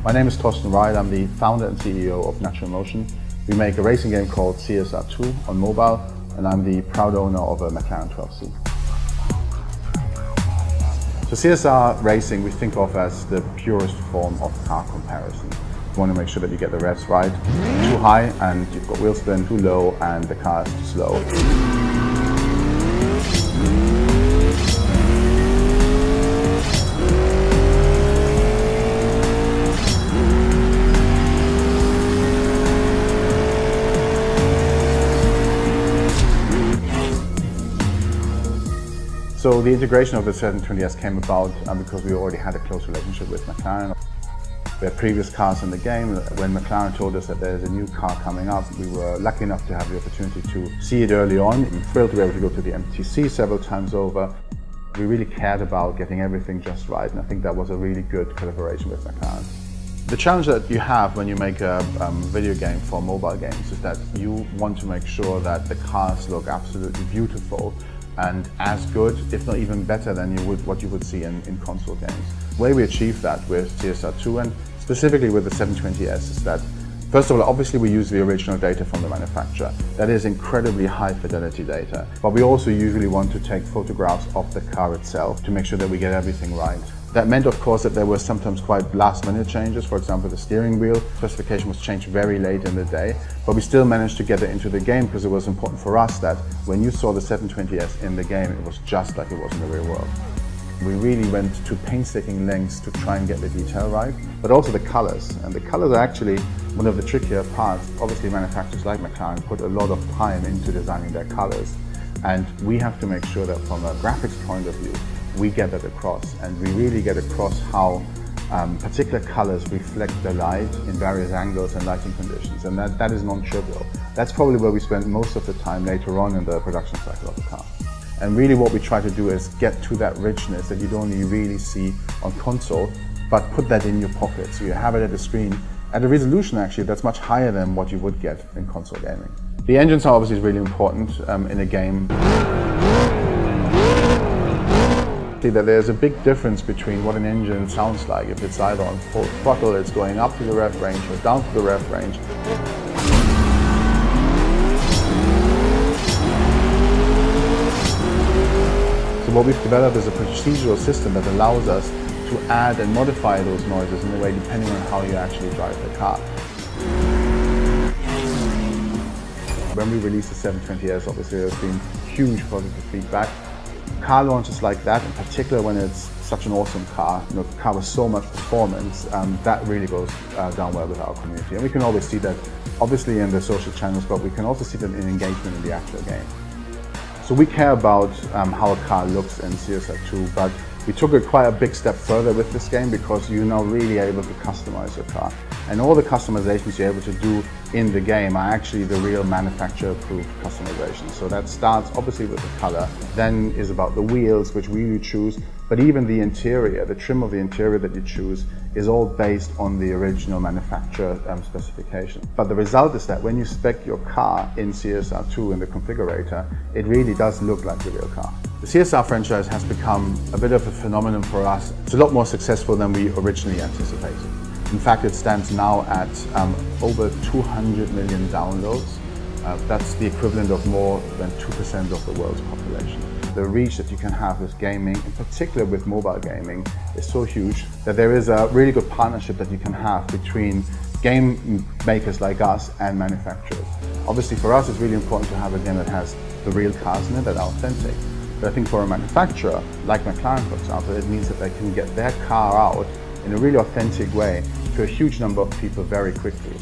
My name is Thorsten Ryle. I'm the founder and CEO of Natural Motion. We make a racing game called CSR2 on mobile, and I'm the proud owner of a McLaren 12C. So CSR Racing we think of as the purest form of car comparison. You want to make sure that you get the revs right. Too high and you've got wheel spin, too low and the car is too slow. So the integration of the 720S came about because we already had a close relationship with McLaren. We had previous cars in the game. When McLaren told us that there's a new car coming up, we were lucky enough to have the opportunity to see it early on. I'm thrilled to be able to go to the MTC several times over. We really cared about getting everything just right, and I think that was a really good collaboration with McLaren. The challenge that you have when you make a video game for mobile games is that you want to make sure that the cars look absolutely beautiful and as good, if not even better than what you would see in console games. The way we achieve that with CSR2 and specifically with the 720S is that, first of all, obviously we use the original data from the manufacturer. That is incredibly high fidelity data, but we also usually want to take photographs of the car itself to make sure that we get everything right. That meant, of course, that there were sometimes quite last-minute changes. For example, the steering wheel specification was changed very late in the day, but we still managed to get it into the game because it was important for us that when you saw the 720S in the game, it was just like it was in the real world. We really went to painstaking lengths to try and get the detail right, but also the colors. And the colors are actually one of the trickier parts. Obviously, manufacturers like McLaren put a lot of time into designing their colors, and we have to make sure that from a graphics point of view, we get that across, and we really get across how particular colors reflect the light in various angles and lighting conditions, and that is non-trivial. That's probably where we spend most of the time later on in the production cycle of the car. And really what we try to do is get to that richness that you'd only really see on console, but put that in your pocket, so you have it at the screen at a resolution actually that's much higher than what you would get in console gaming. The engines are obviously really important in a game. That there's a big difference between what an engine sounds like. If it's either on full throttle, it's going up to the rev range or down to the rev range. So what we've developed is a procedural system that allows us to add and modify those noises in a way depending on how you actually drive the car. When we released the 720S, obviously there's been huge positive feedback. Car launches like that, in particular when it's such an awesome car, a car with so much performance, that really goes down well with our community. And we can always see that, obviously in the social channels, but we can also see that in engagement in the actual game. So we care about how a car looks in CSR2, but we took it quite a big step further with this game because you're now really able to customize your car. And all the customizations you're able to do in the game are actually the real manufacturer-approved customizations. So that starts obviously with the color, then is about the wheels, which we choose, but even the interior, the trim of the interior that you choose is all based on the original manufacturer specification. But the result is that when you spec your car in CSR2 in the configurator, it really does look like the real car. The CSR franchise has become a bit of a phenomenon for us. It's a lot more successful than we originally anticipated. In fact, it stands now at over 200 million downloads. That's the equivalent of more than 2% of the world's population. The reach that you can have with gaming, in particular with mobile gaming, is so huge that there is a really good partnership that you can have between game makers like us and manufacturers. Obviously for us it's really important to have a game that has the real cars in it that are authentic. But I think for a manufacturer, like McLaren for example, it means that they can get their car out in a really authentic way to a huge number of people very quickly.